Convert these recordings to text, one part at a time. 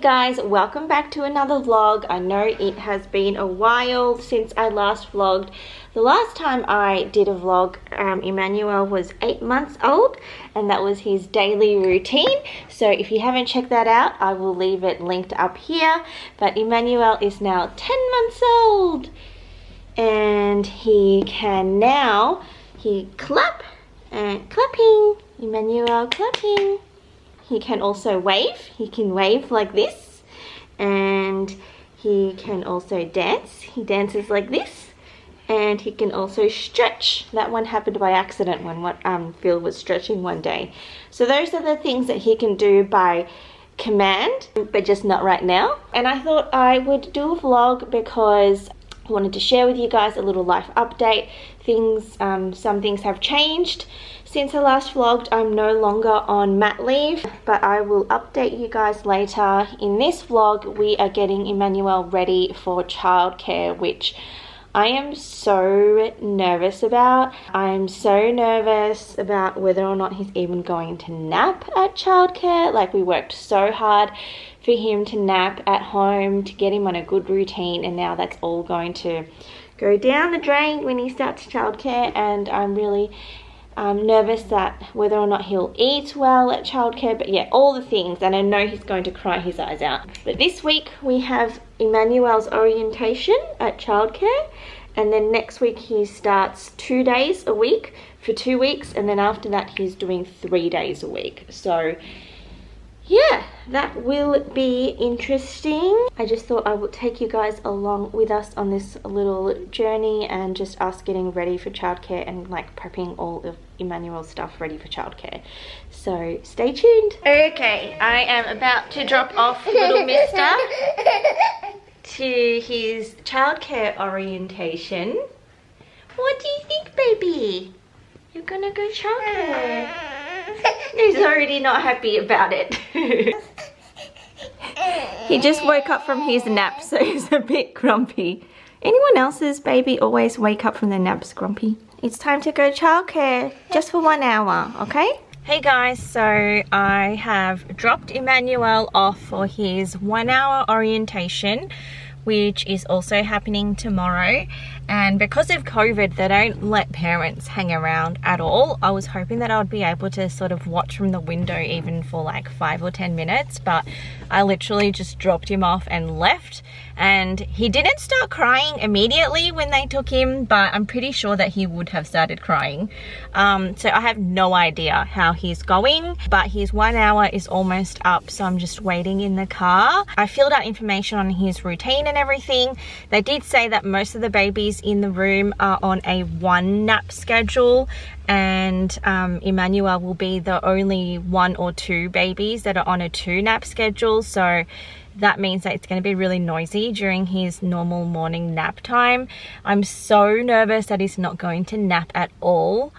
guys, welcome back to another vlog. I know it has been a while since I last vlogged. The last time I did a vlog, Emmanuel was 8 months old and that was his daily routine. So if you haven't checked that out, I will leave it linked up here. But Emmanuel is now 10 months old and he can now, clap and clapping. Emmanuel clapping. He can also wave. He can wave like this, and he can also dance. He dances like this, and he can also stretch. That one happened by accident when Phil was stretching one day. So those are the things that he can do by command, but just not right now. And I thought I would do a vlog because I wanted to share with you guys a little life update. Some things have changed since I last vlogged. I'm no longer on mat leave, but I will update you guys later. In this vlog, we are getting Emmanuel ready for childcare, which I am so nervous about. I'm so nervous about whether or not he's even going to nap at childcare. Like, we worked so hard for him to nap at home, to get him on a good routine, and now that's all going to go down the drain when he starts childcare. And I'm really nervous that whether or not he'll eat well at childcare, but yeah, all the things. And I know he's going to cry his eyes out. But this week we have Emmanuel's orientation at childcare, and then next week he starts 2 days a week for 2 weeks, and then after that he's doing 3 days a week. So yeah, that will be interesting. I just thought I would take you guys along with us on this little journey and just us getting ready for childcare and like prepping all of Emmanuel's stuff ready for childcare. So stay tuned. Okay, I am about to drop off little mister to his childcare orientation. What do you think, baby? You're gonna go childcare? He's already not happy about it. He just woke up from his nap, so he's a bit grumpy. Anyone else's baby always wake up from their naps grumpy? It's time to go childcare, just for 1 hour, okay? Hey guys, so I have dropped Emmanuel off for his 1 hour orientation, which is also happening tomorrow. And because of COVID, they don't let parents hang around at all. I was hoping that I would be able to sort of watch from the window even for like 5 or 10 minutes, but I literally just dropped him off and left. And he didn't start crying immediately when they took him, but I'm pretty sure that he would have started crying. So I have no idea how he's going, but his 1 hour is almost up, so I'm just waiting in the car. I filled out information on his routine and everything. They did say that most of the babies in the room are on a 1 nap schedule, and Emmanuel will be the only 1 or 2 babies that are on a 2 nap schedule. So that means that it's going to be really noisy during his normal morning nap time. I'm so nervous that he's not going to nap at all,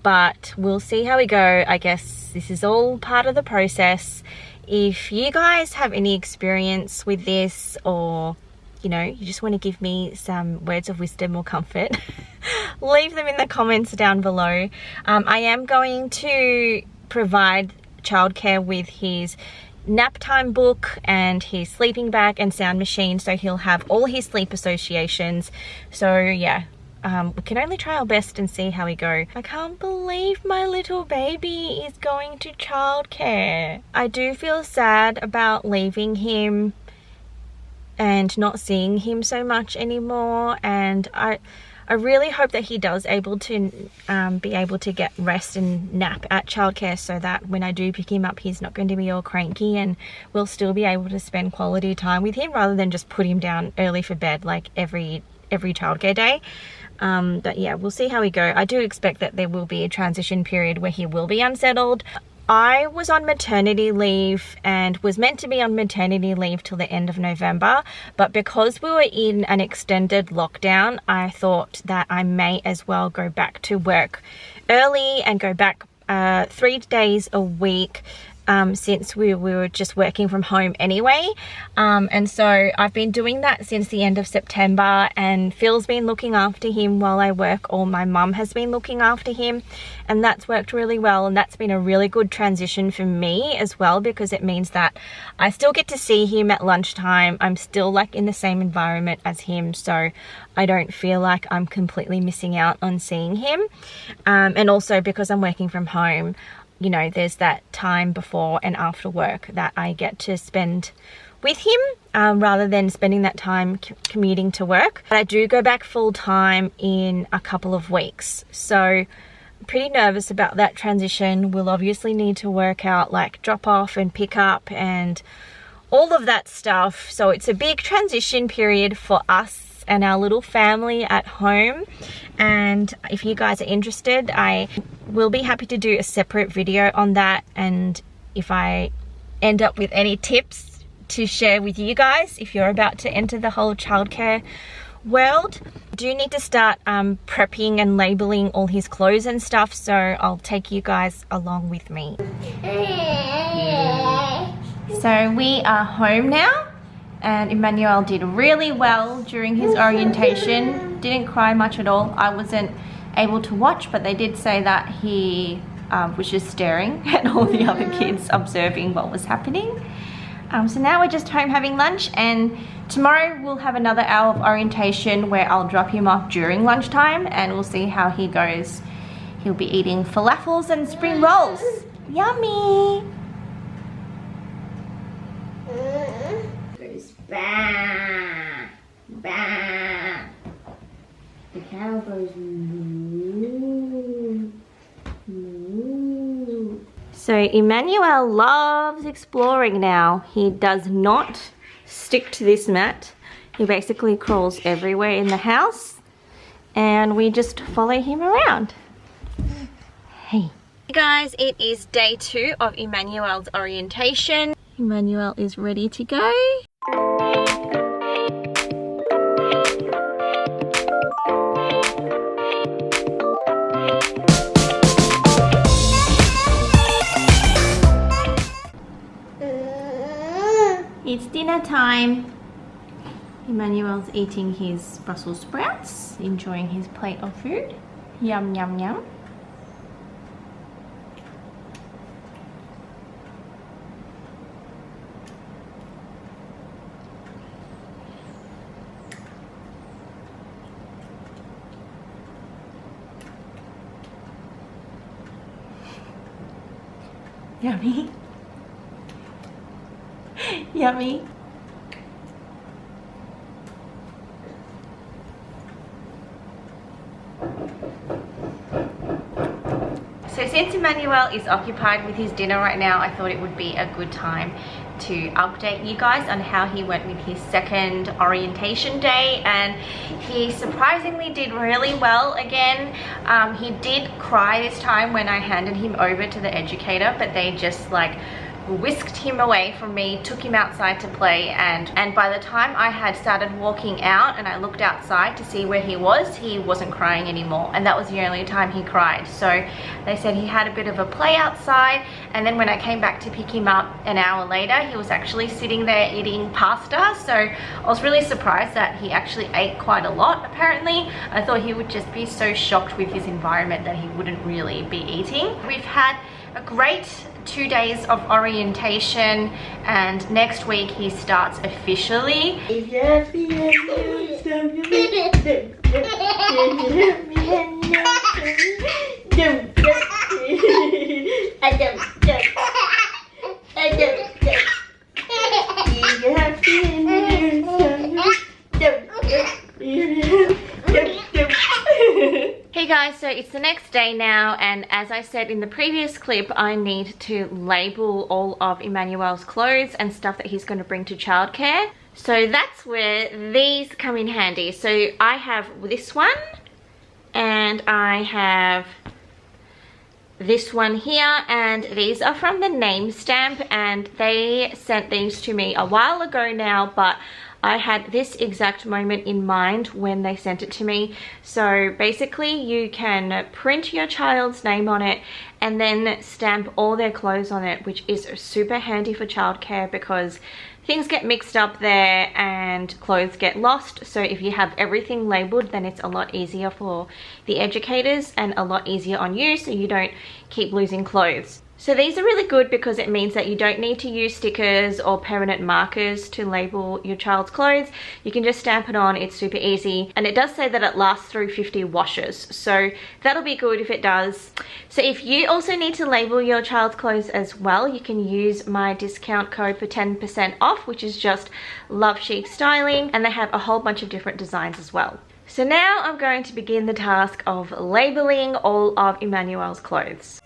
but we'll see how we go. I guess this is all part of the process. If you guys have any experience with this, or you know, you just want to give me some words of wisdom or comfort, leave them in the comments down below. I am going to provide childcare with his nap time book and his sleeping bag and sound machine, so he'll have all his sleep associations. So yeah, we can only try our best and see how we go. I can't believe my little baby is going to childcare. I do feel sad about leaving him and not seeing him so much anymore, and I really hope that he does be able to get rest and nap at childcare, so that when I do pick him up, he's not going to be all cranky, and we'll still be able to spend quality time with him rather than just put him down early for bed like every childcare day. But yeah, we'll see how we go. I do expect that there will be a transition period where he will be unsettled. I was on maternity leave and was meant to be on maternity leave till the end of November, but because we were in an extended lockdown, I thought that I may as well go back to work early and go back 3 days a week since we were just working from home anyway. And so I've been doing that since the end of September, and Phil's been looking after him while I work, or my mum has been looking after him, and that's worked really well. And that's been a really good transition for me as well, because it means that I still get to see him at lunchtime. I'm still like in the same environment as him, so I don't feel like I'm completely missing out on seeing him. And also because I'm working from home, you know, there's that time before and after work that I get to spend with him, rather than spending that time commuting to work. But I do go back full time in a couple of weeks, so I'm pretty nervous about that transition. We'll obviously need to work out like drop off and pick up and all of that stuff. So it's a big transition period for us and our little family at home. And if you guys are interested, I will be happy to do a separate video on that, and if I end up with any tips to share with you guys if you're about to enter the whole childcare world. I do need to start prepping and labeling all his clothes and stuff, so I'll take you guys along with me. So we are home now, and Emanuel did really well during his orientation. Didn't cry much at all. I wasn't able to watch, but they did say that he was just staring at all the other kids, observing what was happening. So now we're just home having lunch, and tomorrow we'll have another hour of orientation where I'll drop him off during lunchtime, and we'll see how he goes. He'll be eating falafels and spring rolls. Yummy! Goes bah, bah. The cow goes moo, moo. So Emanuel loves exploring now. He does not stick to this mat. He basically crawls everywhere in the house, and we just follow him around. Hey. Hey guys, it is day 2 of Emanuel's orientation. Emanuel is ready to go. It's dinner time. Emanuel's eating his Brussels sprouts, enjoying his plate of food. Yum, yum, yum. Yummy. Yummy. So since Emanuel is occupied with his dinner right now, I thought it would be a good time to update you guys on how he went with his second orientation day, and he surprisingly did really well again. He did cry this time when I handed him over to the educator, but they just like whisked him away from me, took him outside to play, and by the time I had started walking out and I looked outside to see where he wasn't crying anymore, and that was the only time he cried. So they said he had a bit of a play outside, and then when I came back to pick him up an hour later, he was actually sitting there eating pasta. So I was really surprised that he actually ate quite a lot. Apparently I thought he would just be so shocked with his environment that he wouldn't really be eating. We've had a great 2 days of orientation, and next week he starts officially. Hey guys, so it's the next day now, and as I said in the previous clip, I need to label all of Emanuel's clothes and stuff that he's going to bring to childcare. So that's where these come in handy. So I have this one, and I have this one here, and these are from the name stamp, and they sent these to me a while ago now, but I had this exact moment in mind when they sent it to me. So basically you can print your child's name on it and then stamp all their clothes on it, which is super handy for childcare because things get mixed up there and clothes get lost. So if you have everything labeled, then it's a lot easier for the educators and a lot easier on you, so you don't keep losing clothes. So these are really good because it means that you don't need to use stickers or permanent markers to label your child's clothes. You can just stamp it on, it's super easy. And it does say that it lasts through 50 washes. So that'll be good if it does. So if you also need to label your child's clothes as well, you can use my discount code for 10% off, which is just Love Chic Styling. And they have a whole bunch of different designs as well. So now I'm going to begin the task of labeling all of Emanuel's clothes.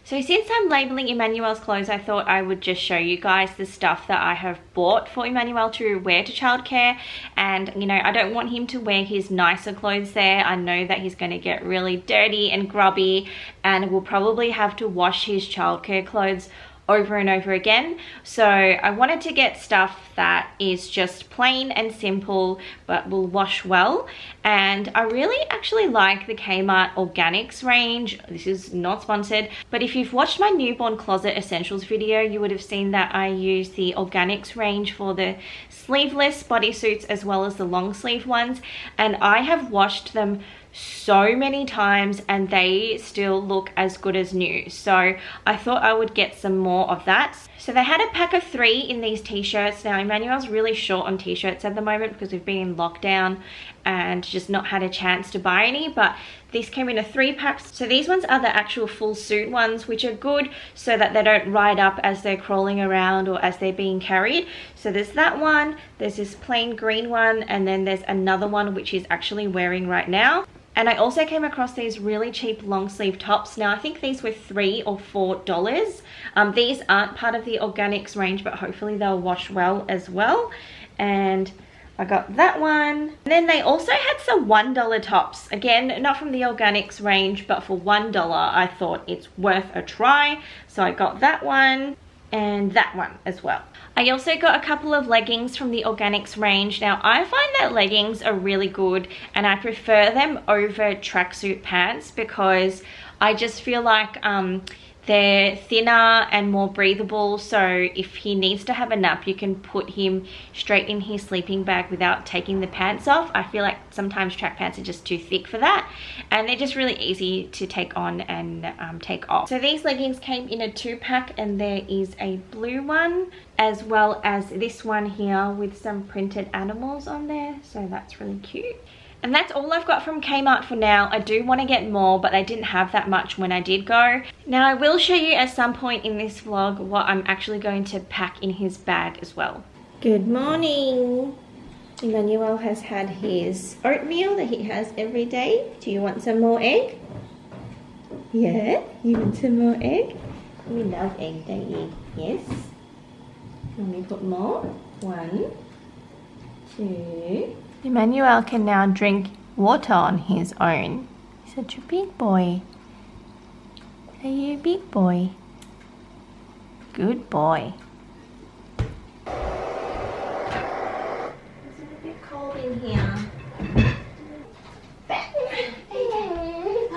So since I'm labeling Emanuel's clothes, I thought I would just show you guys the stuff that I have bought for Emanuel to wear to childcare. And you know, I don't want him to wear his nicer clothes there. I know that he's going to get really dirty and grubby and will probably have to wash his childcare clothes over and over again. So I wanted to get stuff that is just plain and simple but will wash well. And I really actually like the Kmart Organics range. This is not sponsored, but if you've watched my newborn closet essentials video, you would have seen that I use the Organics range for the sleeveless bodysuits as well as the long sleeve ones, and I have washed them so many times and they still look as good as new. So I thought I would get some more of that. So they had a pack of 3 in these t-shirts. Now Emmanuel's really short on t-shirts at the moment because we've been in lockdown and just not had a chance to buy any, but these came in a 3 packs. So these ones are the actual full suit ones, which are good so that they don't ride up as they're crawling around or as they're being carried. So there's that one, there's this plain green one, and then there's another one which he's actually wearing right now. And I also came across these really cheap long sleeve tops. Now I think these were $3 or $4. These aren't part of the Organics range, but hopefully they'll wash well as well. And I got that one. And then they also had some $1 tops. Again, not from the Organics range, but for $1 I thought it's worth a try. So I got that one and that one as well. I also got a couple of leggings from the Organics range. Now I find that leggings are really good and I prefer them over tracksuit pants because I just feel like they're thinner and more breathable, so if he needs to have a nap you can put him straight in his sleeping bag without taking the pants off. I feel like sometimes track pants are just too thick for that, and they're just really easy to take on and take off. So these leggings came in a 2-pack, and there is a blue one as well as this one here with some printed animals on there, so that's really cute. And that's all I've got from Kmart for now. I do want to get more, but they didn't have that much when I did go. Now I will show you at some point in this vlog what I'm actually going to pack in his bag as well. Good morning. Emanuel has had his oatmeal that he has every day. Do you want some more egg? Yeah? You want some more egg? We love egg, don't you? Yes? Let me put more. 1, 2... Emanuel can now drink water on his own. He's such a big boy. Are you a big boy? Good boy. It's a bit cold in here.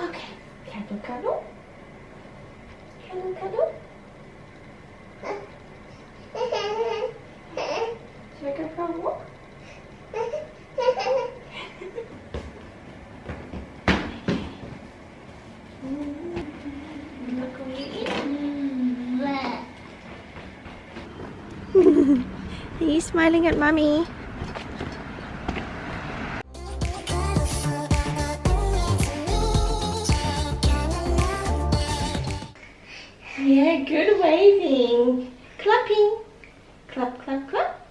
Okay. Cuddle, cuddle. Cuddle, cuddle. Should I go for a walk? Are you smiling at Mummy? Yeah, good waving. Clapping. Clap, clap, clap.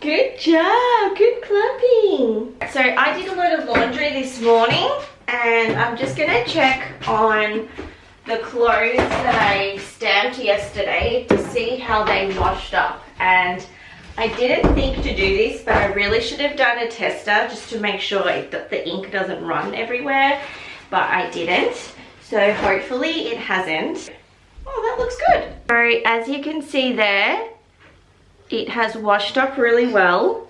Good job, good clapping. So I did a load of laundry this morning and I'm just gonna check on the clothes that I stamped yesterday to see how they washed up. And I didn't think to do this, but I really should have done a tester just to make sure that the ink doesn't run everywhere, but I didn't. So hopefully it hasn't. Oh, that looks good. So as you can see there, it has washed up really well.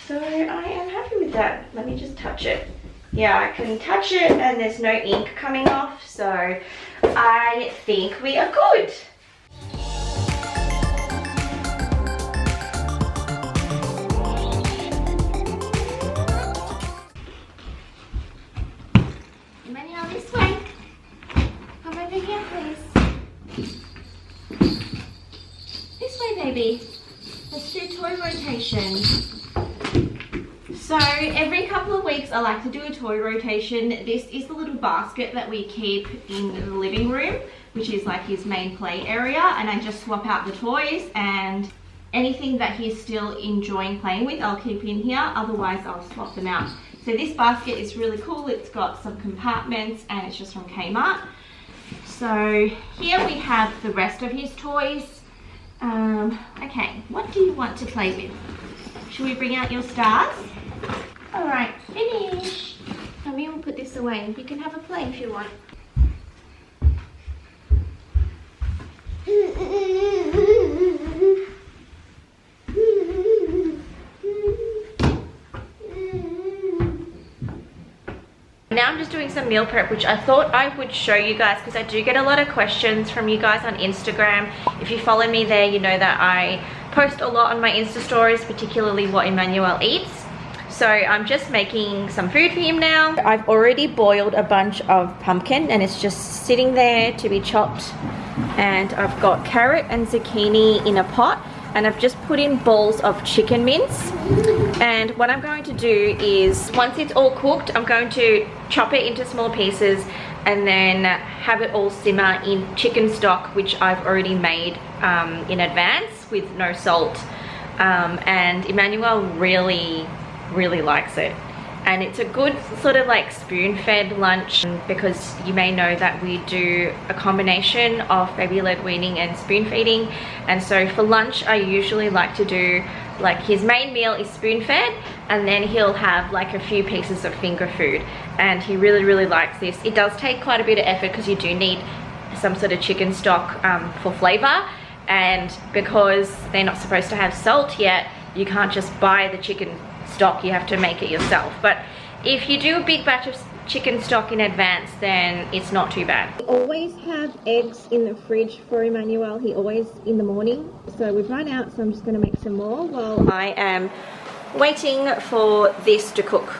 So I am happy with that. Let me just touch it. Yeah, I can touch it and there's no ink coming off. So I think we are good. Emanuel, this way. Come over here, please. This way, baby. Let's do toy rotation. So every couple of weeks I like to do a toy rotation. This is the little basket that we keep in the living room, which is like his main play area, and I just swap out the toys, and anything that he's still enjoying playing with I'll keep in here, otherwise I'll swap them out. So this basket is really cool. It's got some compartments and it's just from Kmart. So here we have the rest of his toys. Okay, what do you want to play with? Should we bring out your stars? Alright, finish. Mommy will put this away. You can have a play if you want. Now I'm just doing some meal prep, which I thought I would show you guys because I do get a lot of questions from you guys on Instagram. If you follow me there, you know that I post a lot on my Insta stories, particularly what Emanuel eats. So I'm just making some food for him now. I've already boiled a bunch of pumpkin and it's just sitting there to be chopped. And I've got carrot and zucchini in a pot, and I've just put in balls of chicken mince. And what I'm going to do is, once it's all cooked, I'm going to chop it into small pieces and then have it all simmer in chicken stock, which I've already made in advance with no salt. And Emanuel really likes it. And it's a good sort of like spoon-fed lunch, because you may know that we do a combination of baby-led weaning and spoon-feeding. And so for lunch, I usually like to do, like, his main meal is spoon-fed, and then he'll have like a few pieces of finger food. And he really likes this. It does take quite a bit of effort because you do need some sort of chicken stock for flavor. And because they're not supposed to have salt yet, you can't just buy the chicken stock, you have to make it yourself. But if you do a big batch of chicken stock in advance, then it's not too bad. We always have eggs in the fridge for Emanuel. He always in the morning. So we've run out, so I'm just going to make some more while I am waiting for this to cook.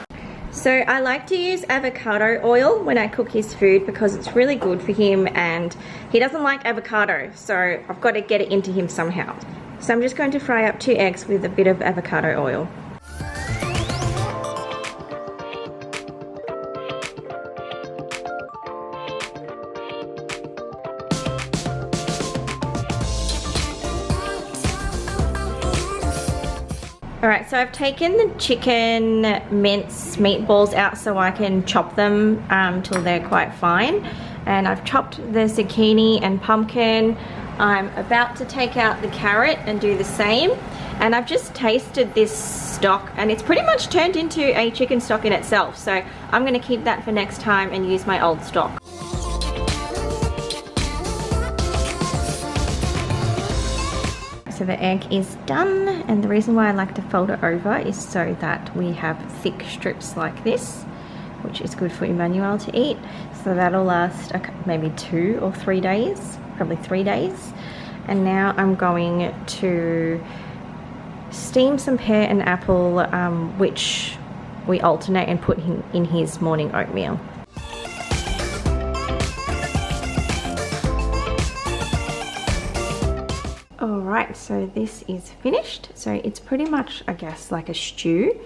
So I like to use avocado oil when I cook his food because it's really good for him, and he doesn't like avocado, so I've got to get it into him somehow. So I'm just going to fry up 2 eggs with a bit of avocado oil. Alright, so I've taken the chicken mince meatballs out so I can chop them till they're quite fine. And I've chopped the zucchini and pumpkin. I'm about to take out the carrot and do the same. And I've just tasted this stock and it's pretty much turned into a chicken stock in itself. So I'm going to keep that for next time and use my old stock. So the egg is done, and the reason why I like to fold it over is so that we have thick strips like this, which is good for Emanuel to eat. So that'll last maybe 2 or 3 days, probably 3 days. And now I'm going to steam some pear and apple, which we alternate and put in his morning oatmeal. Alright, so this is finished. So it's pretty much, I guess, like a stew.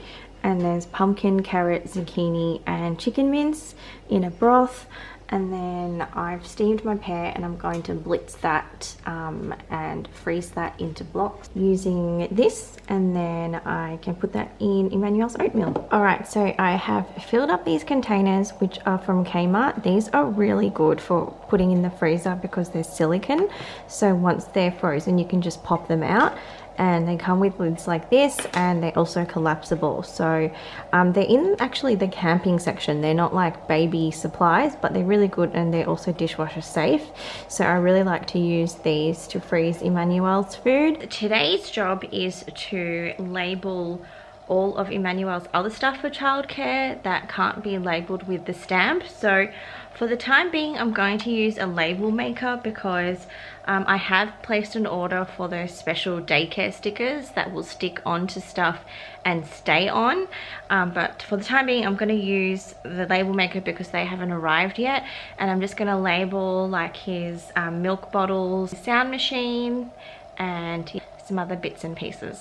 And there's pumpkin, carrot, zucchini and chicken mince in a broth. and then I've steamed my pear and I'm going to blitz that and freeze that into blocks using this, and then I can put that in Emmanuel's oatmeal. Alright, so I have filled up these containers, which are from Kmart. These are really good for putting in the freezer because they're silicone, so once they're frozen you can just pop them out. And they come with lids like this, and they're also collapsible. So they're in actually the camping section. They're not like baby supplies, but they're really good, and they're also dishwasher safe. So I really like to use these to freeze Emmanuel's food. Today's job is to label all of Emmanuel's other stuff for childcare that can't be labeled with the stamp. So for the time being, I'm going to use a label maker because I have placed an order for those special daycare stickers that will stick onto stuff and stay on. But for the time being, I'm going to use the label maker because they haven't arrived yet. And I'm just going to label like his milk bottles, sound machine, and some other bits and pieces.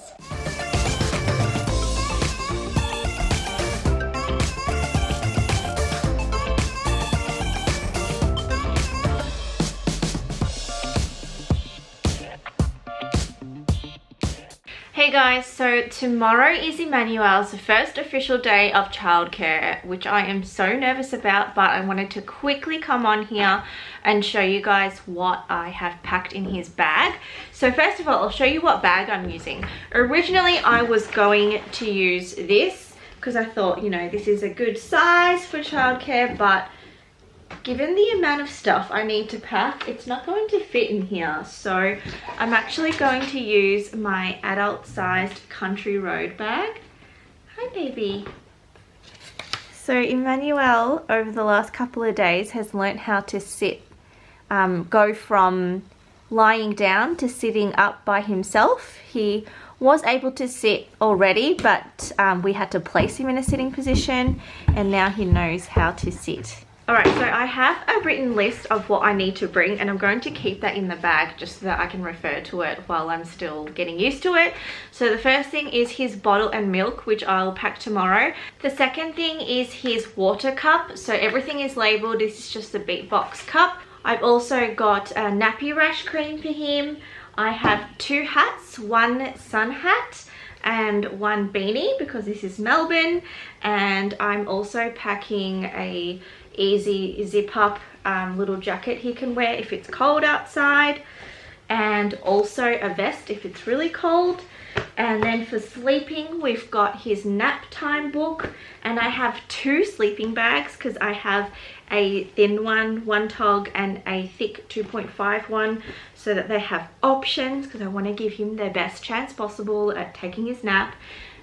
Hey guys, so tomorrow is Emmanuel's first official day of childcare, which I am so nervous about, but I wanted to quickly come on here and show you guys what I have packed in his bag. So first of all, I'll show you what bag I'm using. Originally, I was going to use this because I thought, you know, this is a good size for childcare, but given the amount of stuff I need to pack, it's not going to fit in here. So I'm actually going to use my adult sized country road bag. Hi baby. So Emmanuel over the last couple of days has learnt how to sit, go from lying down to sitting up by himself. He was able to sit already, but we had to place him in a sitting position, and now he knows how to sit. Alright, so I have a written list of what I need to bring, and I'm going to keep that in the bag just so that I can refer to it while I'm still getting used to it. So the first thing is his bottle and milk, which I'll pack tomorrow. The second thing is his water cup. So everything is labelled. This is just a beatbox cup. I've also got a nappy rash cream for him. I have 2 hats, one sun hat and one beanie because this is Melbourne, and I'm also packing a easy zip up little jacket he can wear if it's cold outside, and also a vest if it's really cold. And then for sleeping, we've got his nap time book, and I have 2 sleeping bags because I have a thin one tog, and a thick 2.5 one, so that they have options because I want to give him the best chance possible at taking his nap.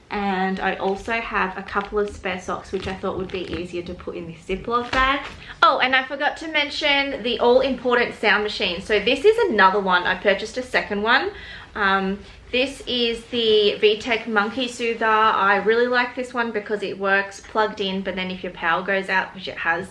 And I also have a couple of spare socks, which I thought would be easier to put in this Ziploc bag. Oh, and I forgot to mention the all-important sound machine. So this is another one. I purchased a second one. This is the VTech Monkey Soother. I really like this one because it works plugged in, but then if your power goes out, which it has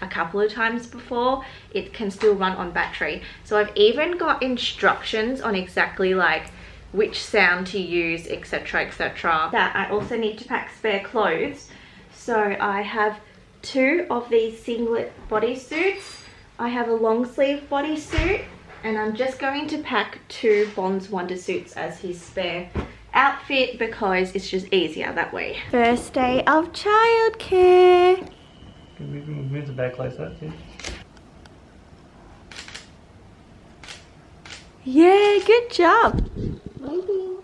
a couple of times before, it can still run on battery. So I've even got instructions on exactly like which sound to use, etc, etc. That I also need to pack spare clothes. So I have 2 of these singlet bodysuits. I have a long sleeve bodysuit, and I'm just going to pack 2 Bonds Wonder suits as his spare outfit because it's just easier that way. First day of childcare. Can we move the bag closer too? Yeah, good job. Maybe.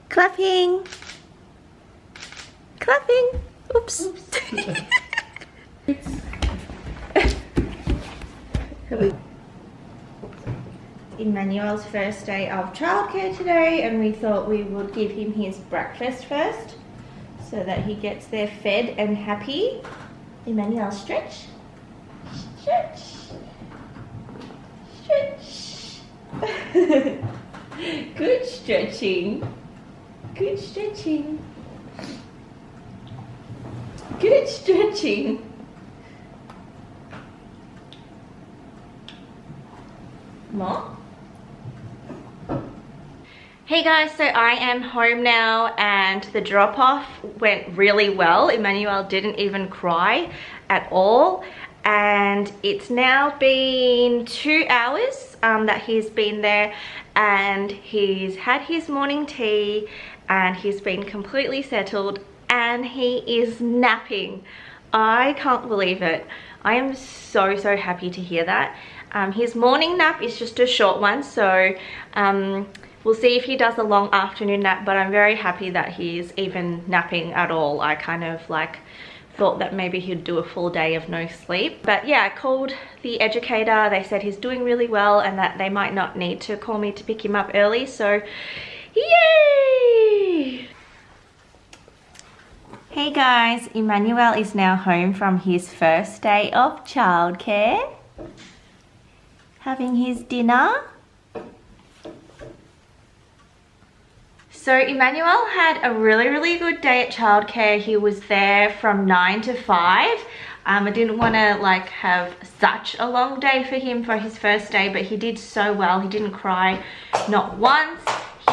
Clapping. Clapping. Oops. Emmanuel's first day of childcare today, and we thought we would give him his breakfast first so that he gets there fed and happy. Emmanuel, stretch. Stretch. Stretch. Good stretching. Good stretching. Good stretching. More? Hey guys, so I am home now and the drop-off went really well. Emanuel didn't even cry at all, and it's now been 2 hours that he's been there, and he's had his morning tea and he's been completely settled and he is napping. I can't believe it. I am so happy to hear that. His morning nap is just a short one, so we'll see if he does a long afternoon nap, but I'm very happy that he's even napping at all. I kind of like thought that maybe he'd do a full day of no sleep. But yeah, I called the educator. They said he's doing really well and that they might not need to call me to pick him up early, so yay! Hey guys, Emanuel is now home from his first day of childcare, having his dinner. So Emanuel had a really good day at childcare. He was there from 9 to 5. I didn't want to like have such a long day for him for his first day, but he did so well. He didn't cry not once.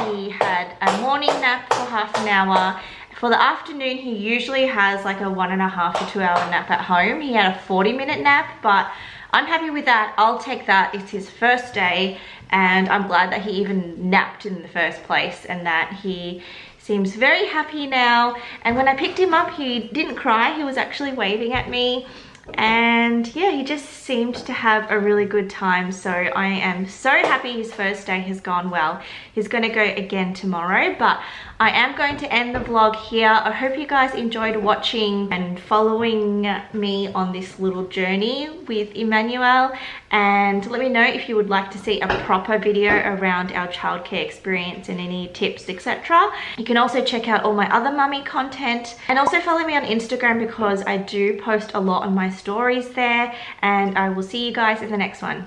He had a morning nap for half an hour. For the afternoon, he usually has like a 1.5 to 2 hour nap at home. He had a 40-minute nap, but I'm happy with that. I'll take that. It's his first day, and I'm glad that he even napped in the first place and that he seems very happy now. And when I picked him up, he didn't cry. He was actually waving at me. And yeah, he just seemed to have a really good time. So I am so happy his first day has gone well. He's going to go again tomorrow, but I am going to end the vlog here. I hope you guys enjoyed watching and following me on this little journey with Emanuel. And let me know if you would like to see a proper video around our childcare experience and any tips, etc. You can also check out all my other mummy content, and also follow me on Instagram because I do post a lot on my stories there. And I will see you guys in the next one.